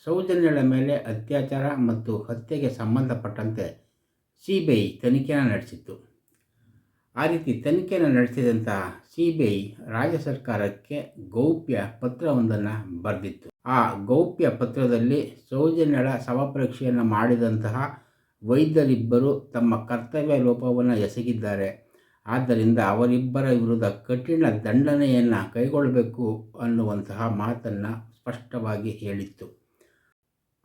ಸೌಜನ್ಯಳ ಮೇಲೆ ಅತ್ಯಾಚಾರ ಮತ್ತು ಹತ್ಯೆಗೆ ಸಂಬಂಧಪಟ್ಟಂತೆ ಸಿಬಿಐ ತನಿಖೆಯನ್ನು ನಡೆಸಿತ್ತು. ಆ ರೀತಿ ತನಿಖೆಯನ್ನು ನಡೆಸಿದಂತಹ ಸಿಬಿಐ ರಾಜ್ಯ ಸರ್ಕಾರಕ್ಕೆ ಗೌಪ್ಯ ಪತ್ರವೊಂದನ್ನು ಬರೆದಿತ್ತು. ಆ ಗೌಪ್ಯ ಪತ್ರದಲ್ಲಿ ಸೌಜನ್ಯಳ ಶವಪರೀಕ್ಷೆಯನ್ನು ಮಾಡಿದಂತಹ ವೈದ್ಯರಿಬ್ಬರು ತಮ್ಮ ಕರ್ತವ್ಯ ಲೋಪವನ್ನು ಎಸಗಿದ್ದಾರೆ, ಆದ್ದರಿಂದ ಅವರಿಬ್ಬರ ವಿರುದ್ಧ ಕಠಿಣ ದಂಡನೆಯನ್ನು ಕೈಗೊಳ್ಳಬೇಕು ಅನ್ನುವಂತಹ ಮಾತನ್ನು ಸ್ಪಷ್ಟವಾಗಿ ಹೇಳಿತ್ತು.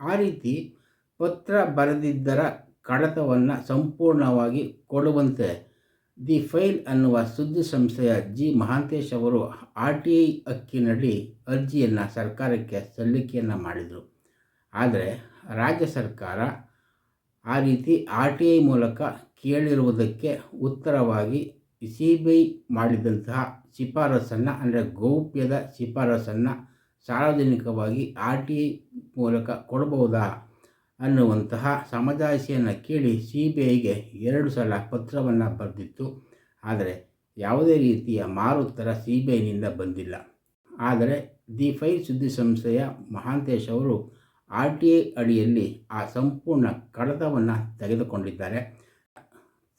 ಆ ರೀತಿ ಪತ್ರ ಬರೆದಿದ್ದರ ಕಡತವನ್ನು ಸಂಪೂರ್ಣವಾಗಿ ಕೊಡುವಂತೆ ದಿ ಫೈಲ್ ಅನ್ನುವ ಸುದ್ದಿ ಸಂಸ್ಥೆಯ ಜಿ ಮಹಾಂತೇಶ್ ಅವರು RTI ಹಕ್ಕಿನಡಿ ಅರ್ಜಿಯನ್ನು ಸರ್ಕಾರಕ್ಕೆ ಸಲ್ಲಿಕೆಯನ್ನು ಮಾಡಿದರು. ಆದರೆ ರಾಜ್ಯ ಸರ್ಕಾರ ಆ ರೀತಿ RTI ಮೂಲಕ ಕೇಳಿರುವುದಕ್ಕೆ ಉತ್ತರವಾಗಿ ಸಿಬಿಐ ಮಾಡಿದಂತಹ ಶಿಫಾರಸನ್ನು, ಅಂದರೆ ಗೌಪ್ಯದ ಶಿಫಾರಸನ್ನು ಸಾರ್ವಜನಿಕವಾಗಿ RTI ಮೂಲಕ ಕೊಡಬಹುದಾ ಅನ್ನುವಂತಹ ಸಮಜಾಯಿಷಿಯನ್ನು ಕೇಳಿ ಸಿಬಿಐಗೆ 2 ಸಲ ಪತ್ರವನ್ನು ಬರೆದಿತ್ತು. ಆದರೆ ಯಾವುದೇ ರೀತಿಯ ಮಾರುತ್ತರ ಸಿಬಿಐನಿಂದ ಬಂದಿಲ್ಲ. ಆದರೆ ದಿ ಫೈಲ್ ಸುದ್ದಿ ಸಂಸ್ಥೆಯ ಮಹಾಂತೇಶ್ ಅವರು RTI ಅಡಿಯಲ್ಲಿ ಆ ಸಂಪೂರ್ಣ ಕಡತವನ್ನು ತೆಗೆದುಕೊಂಡಿದ್ದಾರೆ.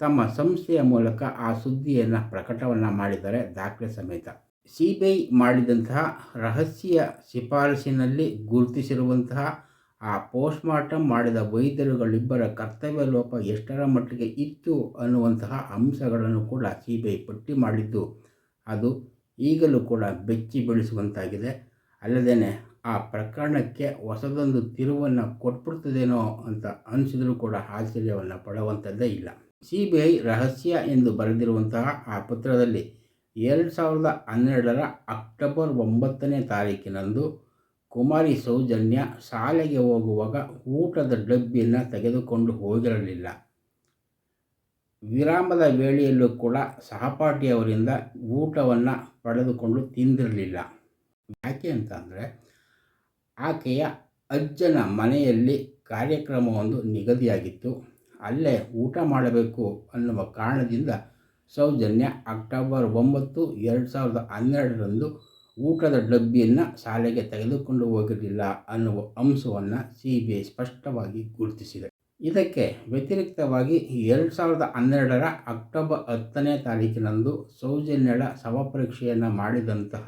ತಮ್ಮ ಸಂಸ್ಥೆಯ ಮೂಲಕ ಆ ಸುದ್ದಿಯನ್ನು ಪ್ರಕಟವನ್ನು ಮಾಡಿದ್ದಾರೆ, ದಾಖಲೆ ಸಮೇತ. ಸಿಬಿಐ ಮಾಡಿದಂತಹ ರಹಸ್ಯ ಶಿಫಾರಸಿನಲ್ಲಿ ಗುರುತಿಸಿರುವಂತಹ ಆ ಪೋಸ್ಟ್ಮಾರ್ಟಮ್ ಮಾಡಿದ ವೈದ್ಯರುಗಳಿಬ್ಬರ ಕರ್ತವ್ಯ ಲೋಪ ಎಷ್ಟರ ಮಟ್ಟಿಗೆ ಇತ್ತು ಅನ್ನುವಂತಹ ಅಂಶಗಳನ್ನು ಕೂಡ ಸಿಬಿಐ ಪಟ್ಟಿ ಮಾಡಿದ್ದು ಅದು ಈಗಲೂ ಕೂಡ ಬೆಚ್ಚಿ ಬೀಳಿಸುವಂತಾಗಿದೆ. ಅಲ್ಲದೇ ಆ ಪ್ರಕರಣಕ್ಕೆ ಹೊಸದೊಂದು ತಿರುವನ್ನು ಕೊಟ್ಬಿಡ್ತದೇನೋ ಅಂತ ಅನಿಸಿದರೂ ಕೂಡ ಆಶ್ಚರ್ಯವನ್ನು ಪಡುವಂಥದ್ದೇ ಇಲ್ಲ. ಸಿಬಿಐ ರಹಸ್ಯ ಎಂದು ಬರೆದಿರುವಂತಹ ಆ ಪತ್ರದಲ್ಲಿ 2012 ಅಕ್ಟೋಬರ್ 9ನೇ ತಾರೀಕಿನಂದು ಕುಮಾರಿ ಸೌಜನ್ಯ ಶಾಲೆಗೆ ಹೋಗುವಾಗ ಊಟದ ಡಬ್ಬಿಯನ್ನು ತೆಗೆದುಕೊಂಡು ಹೋಗಿರಲಿಲ್ಲ. ವಿರಾಮದ ವೇಳೆಯಲ್ಲೂ ಕೂಡ ಸಹಪಾಠಿಯವರಿಂದ ಊಟವನ್ನು ಪಡೆದುಕೊಂಡು ತಿಂದಿರಲಿಲ್ಲ. ಯಾಕೆ ಅಂತಂದರೆ ಆಕೆಯ ಅಜ್ಜನ ಮನೆಯಲ್ಲಿ ಕಾರ್ಯಕ್ರಮವೊಂದು ನಿಗದಿಯಾಗಿತ್ತು. ಅಲ್ಲೇ ಊಟ ಮಾಡಬೇಕು ಅನ್ನುವ ಕಾರಣದಿಂದ ಸೌಜನ್ಯ ಅಕ್ಟೋಬರ್ 9, 2012ರಂದು ಊಟದ ಡಬ್ಬಿಯನ್ನು ಶಾಲೆಗೆ ತೆಗೆದುಕೊಂಡು ಹೋಗಿರಲಿಲ್ಲ ಅನ್ನುವ ಅಂಶವನ್ನು ಸಿಬಿಐ ಸ್ಪಷ್ಟವಾಗಿ ಗುರುತಿಸಿದೆ. ಇದಕ್ಕೆ ವ್ಯತಿರಿಕ್ತವಾಗಿ 2012 ಅಕ್ಟೋಬರ್ 10ನೇ ತಾರೀಕಿನಂದು ಸೌಜನ್ಯಳ ಶವಪರೀಕ್ಷೆಯನ್ನು ಮಾಡಿದಂತಹ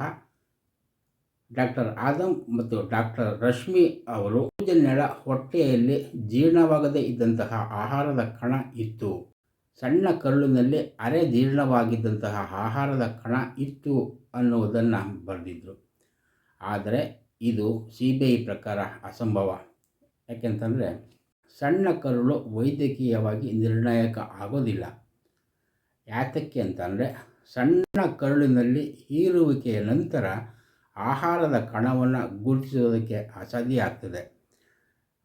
ಡಾಕ್ಟರ್ ಆದಮ್ ಮತ್ತು ಡಾಕ್ಟರ್ ರಶ್ಮಿ ಅವರು ಸೌಜನ್ಯಳ ಹೊಟ್ಟೆಯಲ್ಲಿ ಜೀರ್ಣವಾಗದೇ ಇದ್ದಂತಹ ಆಹಾರದ ಕಣ ಇತ್ತು, ಸಣ್ಣ ಕರುಳಿನಲ್ಲಿ ಅರೆ ಜೀರ್ಣವಾಗಿದ್ದಂತಹ ಆಹಾರದ ಕಣ ಇತ್ತು ಅನ್ನುವುದನ್ನು ಬರೆದಿದ್ದರು. ಆದರೆ ಇದು ಸಿಬಿಐ ಪ್ರಕಾರ ಅಸಂಭವ. ಯಾಕೆಂತಂದರೆ ಸಣ್ಣ ಕರುಳು ವೈದ್ಯಕೀಯವಾಗಿ ನಿರ್ಣಾಯಕ ಆಗೋದಿಲ್ಲ. ಯಾತಕ್ಕೆ ಅಂತಂದರೆ ಸಣ್ಣ ಕರುಳಿನಲ್ಲಿ ಹೀರುವಿಕೆಯ ನಂತರ ಆಹಾರದ ಕಣವನ್ನು ಗುರುತಿಸುವುದಕ್ಕೆ ಅಸಾಧ್ಯ ಆಗ್ತದೆ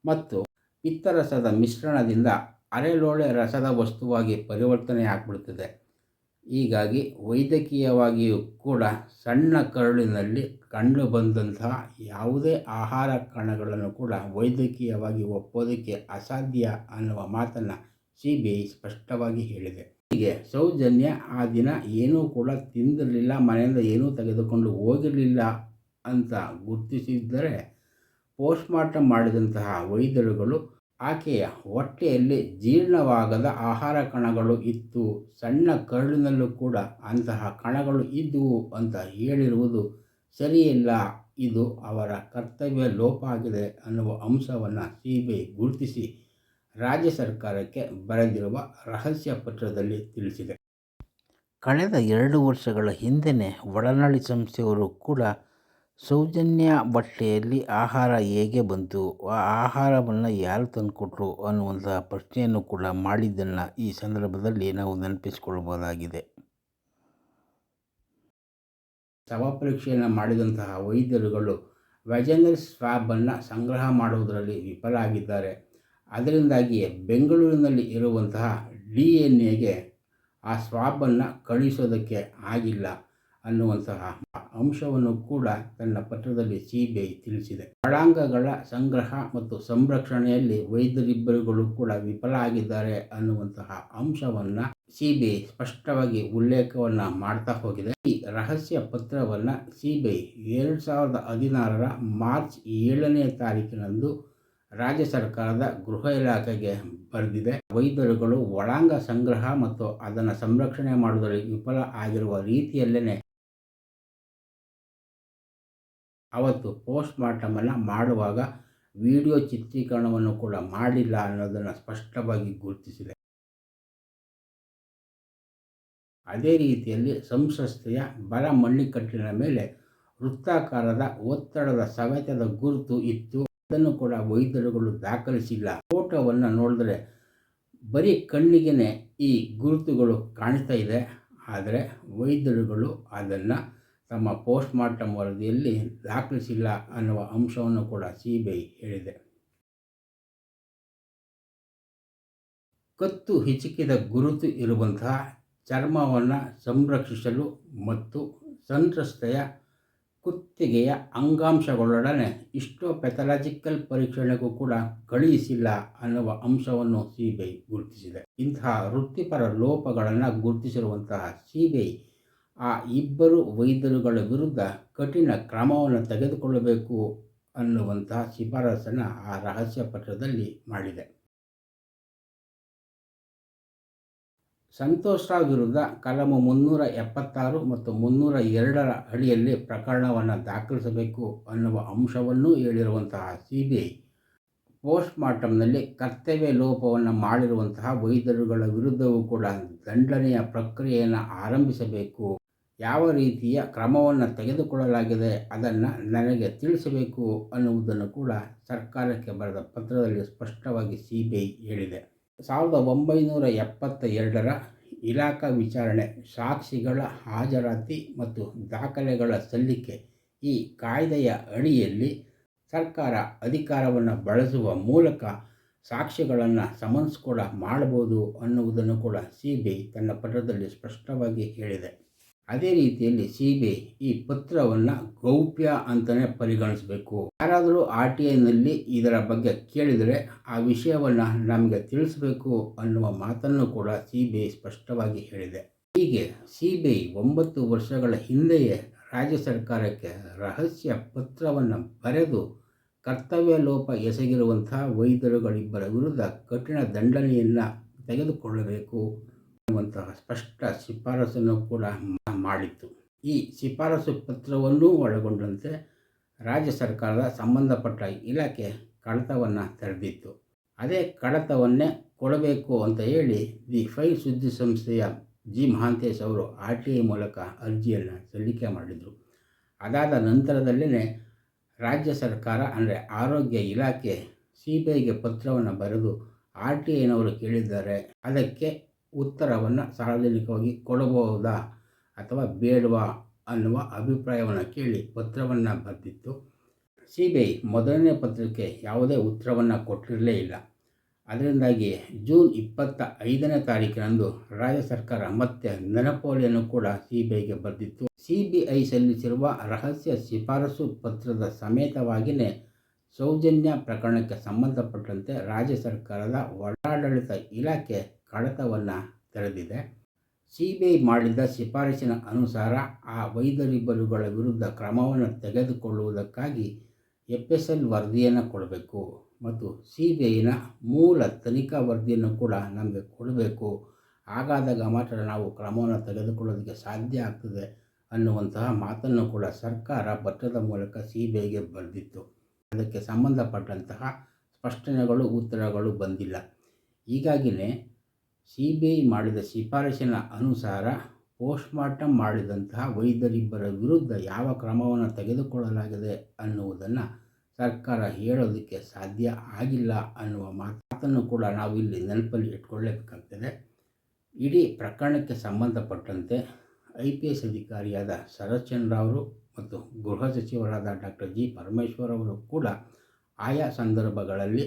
ಮತ್ತು ಪಿತ್ತರಸದ ಮಿಶ್ರಣದಿಂದ ಅರೆಲೋಳೆ ರಸದ ವಸ್ತುವಾಗಿ ಪರಿವರ್ತನೆ ಆಗಿಬಿಡುತ್ತದೆ. ಹೀಗಾಗಿ ವೈದ್ಯಕೀಯವಾಗಿಯೂ ಕೂಡ ಸಣ್ಣ ಕರುಳಿನಲ್ಲಿ ಕಂಡುಬಂದಂತಹ ಯಾವುದೇ ಆಹಾರ ಕಣಗಳನ್ನು ಕೂಡ ವೈದ್ಯಕೀಯವಾಗಿ ಒಪ್ಪೋದಕ್ಕೆ ಅಸಾಧ್ಯ ಅನ್ನುವ ಮಾತನ್ನು ಸಿಬಿಐ ಸ್ಪಷ್ಟವಾಗಿ ಹೇಳಿದೆ. ಹೀಗೆ ಸೌಜನ್ಯ ಆ ದಿನ ಏನೂ ಕೂಡ ತಿಂದಿರಲಿಲ್ಲ, ಮನೆಯಿಂದ ಏನೂ ತೆಗೆದುಕೊಂಡು ಹೋಗಿರಲಿಲ್ಲ ಅಂತ ಗುರುತಿಸಿದ್ದರೆ ಪೋಸ್ಟ್ಮಾರ್ಟಮ್ ಮಾಡಿದಂತಹ ವೈದ್ಯರುಗಳು ಆಕೆಯ ಹೊಟ್ಟೆಯಲ್ಲಿ ಜೀರ್ಣವಾಗದ ಆಹಾರ ಕಣಗಳು ಇತ್ತು, ಸಣ್ಣ ಕರುಳಿನಲ್ಲೂ ಕೂಡ ಅಂತಹ ಕಣಗಳು ಇದ್ದವು ಅಂತ ಹೇಳಿರುವುದು ಸರಿಯಿಲ್ಲ, ಇದು ಅವರ ಕರ್ತವ್ಯ ಲೋಪ ಆಗಿದೆ ಅನ್ನುವ ಅಂಶವನ್ನು ಸಿಬಿಐ ಗುರುತಿಸಿ ರಾಜ್ಯ ಸರ್ಕಾರಕ್ಕೆ ಬರೆದಿರುವ ರಹಸ್ಯ ಪತ್ರದಲ್ಲಿ ತಿಳಿಸಿದೆ. ಕಳೆದ 2 ವರ್ಷಗಳ ಹಿಂದೆಯೇ ಒಡನಾಡಿ ಸಂಸ್ಥೆಯವರು ಕೂಡ ಸೌಜನ್ಯ ಹೊಟ್ಟೆಯಲ್ಲಿ ಆಹಾರ ಹೇಗೆ ಬಂತು, ಆ ಆಹಾರವನ್ನು ಯಾರು ತಂದುಕೊಟ್ರು ಅನ್ನುವಂತಹ ಪ್ರಶ್ನೆಯನ್ನು ಕೂಡ ಮಾಡಿದ್ದನ್ನು ಈ ಸಂದರ್ಭದಲ್ಲಿ ನಾವು ನೆನಪಿಸಿಕೊಳ್ಳಬಹುದಾಗಿದೆ. ಶವಪರೀಕ್ಷೆಯನ್ನು ಮಾಡಿದಂತಹ ವೈದ್ಯರುಗಳು ವ್ಯಾಜನಲ್ ಸ್ವಾಬನ್ನು ಸಂಗ್ರಹ ಮಾಡುವುದರಲ್ಲಿ ವಿಫಲ ಆಗಿದ್ದಾರೆ. ಅದರಿಂದಾಗಿಯೇ ಬೆಂಗಳೂರಿನಲ್ಲಿ ಇರುವಂತಹ DNAಗೆ ಆ ಸ್ವಾಬನ್ನು ಕಳುಹಿಸೋದಕ್ಕೆ ಆಗಿಲ್ಲ ಅನ್ನುವಂತಹ ಅಂಶವನ್ನು ಕೂಡ ತನ್ನ ಪತ್ರದಲ್ಲಿ ಸಿಬಿಐ ತಿಳಿಸಿದೆ. ಒಳಾಂಗಗಳ ಸಂಗ್ರಹ ಮತ್ತು ಸಂರಕ್ಷಣೆಯಲ್ಲಿ ವೈದ್ಯರಿಬ್ಬರುಗಳು ಕೂಡ ವಿಫಲ ಆಗಿದ್ದಾರೆ ಅನ್ನುವಂತಹ ಅಂಶವನ್ನು ಸಿಬಿಐ ಸ್ಪಷ್ಟವಾಗಿ ಉಲ್ಲೇಖವನ್ನು ಮಾಡ್ತಾ ಹೋಗಿದೆ. ಈ ರಹಸ್ಯ ಪತ್ರವನ್ನು CBI 2016 ಮಾರ್ಚ್ 7ನೇ ತಾರೀಕಿನಂದು ರಾಜ್ಯ ಸರ್ಕಾರದ ಗೃಹ ಇಲಾಖೆಗೆ ಬರೆದಿದೆ. ವೈದ್ಯರುಗಳು ಒಳಾಂಗ ಸಂಗ್ರಹ ಮತ್ತು ಅದನ್ನು ಸಂರಕ್ಷಣೆ ಮಾಡುವುದರಲ್ಲಿ ವಿಫಲ ಆಗಿರುವ ರೀತಿಯಲ್ಲೇ ಅವತ್ತು ಪೋಸ್ಟ್ ಮಾರ್ಟಮನ್ನು ಮಾಡುವಾಗ ವಿಡಿಯೋ ಚಿತ್ರೀಕರಣವನ್ನು ಕೂಡ ಮಾಡಿಲ್ಲ ಅನ್ನೋದನ್ನು ಸ್ಪಷ್ಟವಾಗಿ ಗುರುತಿಸಿದೆ. ಅದೇ ರೀತಿಯಲ್ಲಿ ಸಂಸ್ಥೆಯ ಬಲ ಮಣ್ಣಿಕಟ್ಟಿನ ಮೇಲೆ ವೃತ್ತಾಕಾರದ ಒತ್ತಡದ ಸವೆತದ ಗುರುತು ಇತ್ತು. ಅದನ್ನು ಕೂಡ ವೈದ್ಯರುಗಳು ದಾಖಲಿಸಿಲ್ಲ. ಫೋಟೋವನ್ನು ನೋಡಿದ್ರೆ ಬರೀ ಕಣ್ಣಿಗೆ ಈ ಗುರುತುಗಳು ಕಾಣ್ತಾ ಇದೆ. ಆದರೆ ವೈದ್ಯರುಗಳು ಅದನ್ನು ತಮ್ಮ ಪೋಸ್ಟ್ ಮಾರ್ಟಮ್ ವರದಿಯಲ್ಲಿ ದಾಖಲಿಸಿಲ್ಲ ಅನ್ನುವ ಅಂಶವನ್ನು ಕೂಡ CBI ಹೇಳಿದೆ. ಕತ್ತು ಹಿಚಕಿದ ಗುರುತು ಇರುವಂತಹ ಚರ್ಮವನ್ನು ಸಂರಕ್ಷಿಸಲು ಮತ್ತು ಸಂತ್ರಸ್ತೆಯ ಕುತ್ತಿಗೆಯ ಅಂಗಾಂಶಗಳೊಡನೆ ಹಿಸ್ಟೋಪೆಥಾಲಜಿಕಲ್ ಪರೀಕ್ಷಣೆಗೂ ಕೂಡ ಕಳುಹಿಸಿಲ್ಲ ಅನ್ನುವ ಅಂಶವನ್ನು CBI ಗುರುತಿಸಿದೆ. ಇಂತಹ ವೃತ್ತಿಪರ ಲೋಪಗಳನ್ನು ಗುರುತಿಸಿರುವಂತಹ CBI ಆ ಇಬ್ಬರು ವೈದ್ಯರುಗಳ ವಿರುದ್ಧ ಕಠಿಣ ಕ್ರಮವನ್ನು ತೆಗೆದುಕೊಳ್ಳಬೇಕು ಅನ್ನುವಂತಹ ಶಿಫಾರಸನ್ನು ಆ ರಹಸ್ಯ ಪತ್ರದಲ್ಲಿ ಮಾಡಿದೆ. ಸಂತೋಷ್ ರಾವ್ ವಿರುದ್ಧ ಕಲಮು 376 ಮತ್ತು 302 ಅಡಿಯಲ್ಲಿ ಪ್ರಕರಣವನ್ನು ದಾಖಲಿಸಬೇಕು ಅನ್ನುವ ಅಂಶವನ್ನೂ ಹೇಳಿರುವಂತಹ CBI ಪೋಸ್ಟ್ ಮಾರ್ಟಮ್ನಲ್ಲಿ ಕರ್ತವ್ಯ ಲೋಪವನ್ನು ಮಾಡಿರುವಂತಹ ವೈದ್ಯರುಗಳ ವಿರುದ್ಧವೂ ಕೂಡ ದಂಡನೆಯ ಪ್ರಕ್ರಿಯೆಯನ್ನು ಆರಂಭಿಸಬೇಕು. ಯಾವ ರೀತಿಯ ಕ್ರಮವನ್ನು ತೆಗೆದುಕೊಳ್ಳಲಾಗಿದೆ ಅದನ್ನು ನನಗೆ ತಿಳಿಸಬೇಕು ಅನ್ನುವುದನ್ನು ಕೂಡ ಸರ್ಕಾರಕ್ಕೆ ಬರೆದ ಪತ್ರದಲ್ಲಿ ಸ್ಪಷ್ಟವಾಗಿ CBI ಹೇಳಿದೆ. 1972ರ ಇಲಾಖಾ ವಿಚಾರಣೆ, ಸಾಕ್ಷಿಗಳ ಹಾಜರಾತಿ ಮತ್ತು ದಾಖಲೆಗಳ ಸಲ್ಲಿಕೆ ಈ ಕಾಯ್ದೆಯ ಅಡಿಯಲ್ಲಿ ಸರ್ಕಾರ ಅಧಿಕಾರವನ್ನು ಬಳಸುವ ಮೂಲಕ ಸಾಕ್ಷಿಗಳನ್ನು ಸಮನ್ಸ್ ಕೂಡ ಮಾಡಬಹುದು ಅನ್ನುವುದನ್ನು ಕೂಡ CBI ತನ್ನ ಪತ್ರದಲ್ಲಿ ಸ್ಪಷ್ಟವಾಗಿ ಹೇಳಿದೆ. ಅದೇ ರೀತಿಯಲ್ಲಿ CBI ಈ ಪತ್ರವನ್ನು ಗೌಪ್ಯ ಅಂತಲೇ ಪರಿಗಣಿಸಬೇಕು. ಯಾರಾದರೂ RTIನಲ್ಲಿ ಇದರ ಬಗ್ಗೆ ಕೇಳಿದರೆ ಆ ವಿಷಯವನ್ನು ನಮಗೆ ತಿಳಿಸಬೇಕು ಅನ್ನುವ ಮಾತನ್ನು ಕೂಡ CBI ಸ್ಪಷ್ಟವಾಗಿ ಹೇಳಿದೆ. ಹೀಗೆ CBI 9 ವರ್ಷಗಳ ಹಿಂದೆಯೇ ರಾಜ್ಯ ಸರ್ಕಾರಕ್ಕೆ ರಹಸ್ಯ ಪತ್ರವನ್ನು ಬರೆದು ಕರ್ತವ್ಯ ಲೋಪ ಎಸಗಿರುವಂತಹ ವೈದ್ಯರುಗಳಿಬ್ಬರ ವಿರುದ್ಧ ಕಠಿಣ ದಂಡನೆಯನ್ನು ತೆಗೆದುಕೊಳ್ಳಬೇಕು ಅನ್ನುವಂತಹ ಸ್ಪಷ್ಟ ಶಿಫಾರಸನ್ನು ಕೂಡ ಮಾಡಿತ್ತು. ಈ ಶಿಫಾರಸು ಪತ್ರವನ್ನೂ ಒಳಗೊಂಡಂತೆ ರಾಜ್ಯ ಸರ್ಕಾರದ ಸಂಬಂಧಪಟ್ಟ ಇಲಾಖೆ ಕಡತವನ್ನು ತೆರೆದಿತ್ತು. ಅದೇ ಕಡತವನ್ನೇ ಕೊಡಬೇಕು ಅಂತ ಹೇಳಿ ದಿ ಫೈಲ್ ಸುದ್ದಿ ಸಂಸ್ಥೆಯ G. ಮಹಾಂತೇಶ್ ಅವರು RTI ಮೂಲಕ ಅರ್ಜಿಯನ್ನು ಸಲ್ಲಿಕೆ ಮಾಡಿದರು. ಅದಾದ ನಂತರದಲ್ಲೇ ರಾಜ್ಯ ಸರ್ಕಾರ ಅಂದರೆ ಆರೋಗ್ಯ ಇಲಾಖೆ CBIಗೆ ಪತ್ರವನ್ನು ಬರೆದು RTIನವರು ಕೇಳಿದ್ದಾರೆ, ಅದಕ್ಕೆ ಉತ್ತರವನ್ನು ಸಾರ್ವಜನಿಕವಾಗಿ ಕೊಡಬಹುದಾ ಅಥವಾ ಬೇಡವಾ ಅನ್ನುವ ಅಭಿಪ್ರಾಯವನ್ನು ಕೇಳಿ ಪತ್ರವನ್ನು ಬರೆದಿತ್ತು. CBI ಮೊದಲನೇ ಪತ್ರಕ್ಕೆ ಯಾವುದೇ ಉತ್ತರವನ್ನು ಕೊಟ್ಟಿರಲೇ ಇಲ್ಲ. ಅದರಿಂದಾಗಿ ಜೂನ್ 25ನೇ ತಾರೀಕಿನಂದು ರಾಜ್ಯ ಸರ್ಕಾರ ಮತ್ತೆ ನೆನಪೋಲಿಯನ್ನು ಕೂಡ CBIಗೆ ಬರೆದಿತ್ತು. CBI ಸಲ್ಲಿಸಿರುವ ರಹಸ್ಯ ಶಿಫಾರಸು ಪತ್ರದ ಸಮೇತವಾಗಿಯೇ ಸೌಜನ್ಯ ಪ್ರಕರಣಕ್ಕೆ ಸಂಬಂಧಪಟ್ಟಂತೆ ರಾಜ್ಯ ಸರ್ಕಾರದ ಒಳಾಡಳಿತ ಇಲಾಖೆ ಕಡತವನ್ನು ತೆರೆದಿದೆ. CBI ಮಾಡಿದ ಶಿಫಾರಸಿನ ಅನುಸಾರ ಆ ವೈದ್ಯರಿಬ್ಬರುಗಳ ವಿರುದ್ಧ ಕ್ರಮವನ್ನು ತೆಗೆದುಕೊಳ್ಳುವುದಕ್ಕಾಗಿ FSL ವರದಿಯನ್ನು ಕೊಡಬೇಕು ಮತ್ತು CBIನ ಮೂಲ ತನಿಖಾ ವರದಿಯನ್ನು ಕೂಡ ನಮಗೆ ಕೊಡಬೇಕು. ಹಾಗಾದಾಗ ಮಾತ್ರ ನಾವು ಕ್ರಮವನ್ನು ತೆಗೆದುಕೊಳ್ಳೋದಕ್ಕೆ ಸಾಧ್ಯ ಆಗ್ತದೆ ಅನ್ನುವಂತಹ ಮಾತನ್ನು ಕೂಡ ಸರ್ಕಾರ ಪತ್ರದ ಮೂಲಕ CBIಗೆ ಬರೆದಿತ್ತು. ಅದಕ್ಕೆ ಸಂಬಂಧಪಟ್ಟಂತಹ ಸ್ಪಷ್ಟನೆಗಳು, ಉತ್ತರಗಳು ಬಂದಿಲ್ಲ. ಹೀಗಾಗಿಯೇ CBI ಮಾಡಿದ ಶಿಫಾರಸಿನ ಅನುಸಾರ ಪೋಸ್ಟ್ ಮಾರ್ಟಮ್ ಮಾಡಿದಂತಹ ವೈದ್ಯರಿಬ್ಬರ ವಿರುದ್ಧ ಯಾವ ಕ್ರಮವನ್ನು ತೆಗೆದುಕೊಳ್ಳಲಾಗಿದೆ ಅನ್ನುವುದನ್ನು ಸರ್ಕಾರ ಹೇಳೋದಕ್ಕೆ ಸಾಧ್ಯ ಆಗಿಲ್ಲ ಅನ್ನುವ ಮಾತನ್ನು ಕೂಡ ನಾವು ಇಲ್ಲಿ ನೆನಪಲ್ಲಿ ಇಟ್ಕೊಳ್ಳೇಬೇಕಾಗ್ತದೆ. ಇಡೀ ಪ್ರಕರಣಕ್ಕೆ ಸಂಬಂಧಪಟ್ಟಂತೆ IPS ಅಧಿಕಾರಿಯಾದ ಶರತ್ ಚಂದ್ರ ಅವರು ಮತ್ತು ಗೃಹ ಸಚಿವರಾದ ಡಾಕ್ಟರ್ G. ಪರಮೇಶ್ವರ್ ಅವರು ಕೂಡ ಆಯಾ ಸಂದರ್ಭಗಳಲ್ಲಿ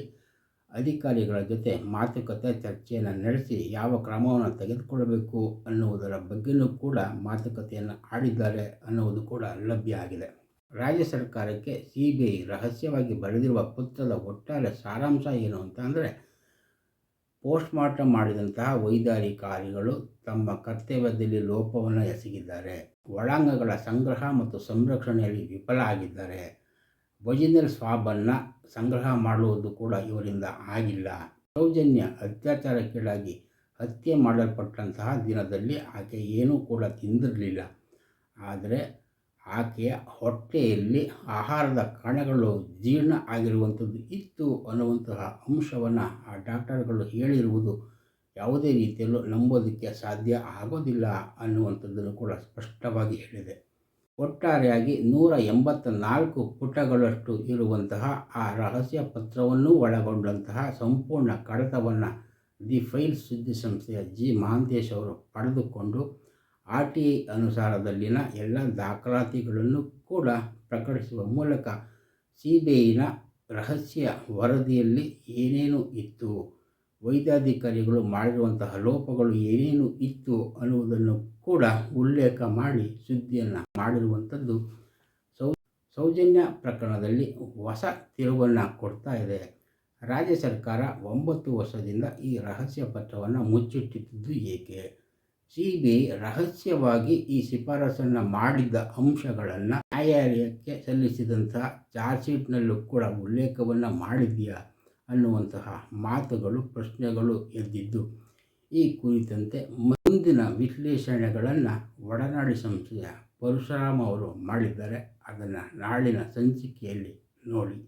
ಅಧಿಕಾರಿಗಳ ಜೊತೆ ಮಾತುಕತೆ ಚರ್ಚೆಯನ್ನು ನಡೆಸಿ ಯಾವ ಕ್ರಮವನ್ನು ತೆಗೆದುಕೊಳ್ಳಬೇಕು ಅನ್ನುವುದರ ಬಗ್ಗೆಯೂ ಕೂಡ ಮಾತುಕತೆಯನ್ನು ಆಡಿದ್ದಾರೆ ಅನ್ನುವುದು ಕೂಡ ಲಭ್ಯ ಆಗಿದೆ. ರಾಜ್ಯ ಸರ್ಕಾರಕ್ಕೆ CBI ರಹಸ್ಯವಾಗಿ ಬರೆದಿರುವ ಪತ್ರದ ಒಟ್ಟಾರೆ ಸಾರಾಂಶ ಏನು ಅಂತ ಅಂದರೆ, ಪೋಸ್ಟ್ ಮಾರ್ಟಮ್ ಮಾಡಿದಂತಹ ವೈದ್ಯಾಧಿಕಾರಿಗಳು ತಮ್ಮ ಕರ್ತವ್ಯದಲ್ಲಿ ಲೋಪವನ್ನು ಎಸಗಿದ್ದಾರೆ. ಒಳಾಂಗಗಳ ಸಂಗ್ರಹ ಮತ್ತು ಸಂರಕ್ಷಣೆಯಲ್ಲಿ ವಿಫಲ ಆಗಿದ್ದಾರೆ. ಒರಿಜಿನಲ್ ಸ್ವಾಬನ್ನು ಸಂಗ್ರಹ ಮಾಡುವುದು ಕೂಡ ಇವರಿಂದ ಆಗಿಲ್ಲ. ಸೌಜನ್ಯ ಅತ್ಯಾಚಾರಕ್ಕೀಡಾಗಿ ಹತ್ಯೆ ಮಾಡಲ್ಪಟ್ಟಂತಹ ದಿನದಲ್ಲಿ ಆಕೆ ಏನೂ ಕೂಡ ತಿಂದಿರಲಿಲ್ಲ. ಆದರೆ ಆಕೆಯ ಹೊಟ್ಟೆಯಲ್ಲಿ ಆಹಾರದ ಕಣಗಳು ಜೀರ್ಣ ಆಗಿರುವಂಥದ್ದು ಇತ್ತು ಅನ್ನುವಂತಹ ಅಂಶವನ್ನು ಆ ಡಾಕ್ಟರ್ಗಳು ಹೇಳಿರುವುದು ಯಾವುದೇ ರೀತಿಯಲ್ಲೂ ನಂಬೋದಕ್ಕೆ ಸಾಧ್ಯ ಆಗೋದಿಲ್ಲ ಅನ್ನುವಂಥದ್ದನ್ನು ಕೂಡ ಸ್ಪಷ್ಟವಾಗಿ ಹೇಳಿದೆ. ಒಟ್ಟಾರೆಯಾಗಿ 184 ಪುಟಗಳಷ್ಟು ಇರುವಂತಹ ಆ ರಹಸ್ಯ ಪತ್ರವನ್ನೂ ಒಳಗೊಂಡಂತಹ ಸಂಪೂರ್ಣ ಕಡತವನ್ನು ದಿ ಫೈಲ್ಸ್ ಸುದ್ದಿಸಂಸ್ಥೆಯ ಜಿ ಮಹಾಂತೇಶ್ ಅವರು ಪಡೆದುಕೊಂಡು RTI ಅನುಸಾರದಲ್ಲಿನ ಎಲ್ಲ ದಾಖಲಾತಿಗಳನ್ನು ಕೂಡ ಪ್ರಕಟಿಸುವ ಮೂಲಕ CBIನ ರಹಸ್ಯ ವರದಿಯಲ್ಲಿ ಏನೇನು ಇತ್ತು, ವೈದ್ಯಾಧಿಕಾರಿಗಳು ಮಾಡಿರುವಂತಹ ಲೋಪಗಳು ಏನೇನು ಇತ್ತು ಅನ್ನುವುದನ್ನು ಕೂಡ ಉಲ್ಲೇಖ ಮಾಡಿ ಸುದ್ದಿಯನ್ನು ಮಾಡಿರುವಂಥದ್ದು ಸೌಜನ್ಯ ಪ್ರಕರಣದಲ್ಲಿ ಹೊಸ ತಿರುವನ್ನು ಕೊಡ್ತಾ ಇದೆ. ರಾಜ್ಯ ಸರ್ಕಾರ 9 ವರ್ಷದಿಂದ ಈ ರಹಸ್ಯ ಪತ್ರವನ್ನು ಮುಚ್ಚಿಟ್ಟಿದ್ದು ಏಕೆ? CBI ರಹಸ್ಯವಾಗಿ ಈ ಶಿಫಾರಸನ್ನು ಮಾಡಿದ್ದ ಅಂಶಗಳನ್ನು ನ್ಯಾಯಾಲಯಕ್ಕೆ ಸಲ್ಲಿಸಿದಂತಹ ಚಾರ್ಜ್ ಶೀಟ್ನಲ್ಲೂ ಕೂಡ ಉಲ್ಲೇಖವನ್ನು ಮಾಡಿದೆಯಾ ಅನ್ನುವಂತಹ ಮಾತುಗಳು, ಪ್ರಶ್ನೆಗಳು ಎದ್ದಿದ್ದು. ಈ ಕುರಿತಂತೆ ಮುಂದಿನ ವಿಶ್ಲೇಷಣೆಗಳನ್ನು ಒಡನಾಡಿ ಸಂಸ್ಥೆಯ ಪರಶುರಾಮ್ ಅವರು ಮಾಡಿದ್ದಾರೆ. ಅದನ್ನು ನಾಳಿನ ಸಂಚಿಕೆಯಲ್ಲಿ ನೋಡಿ.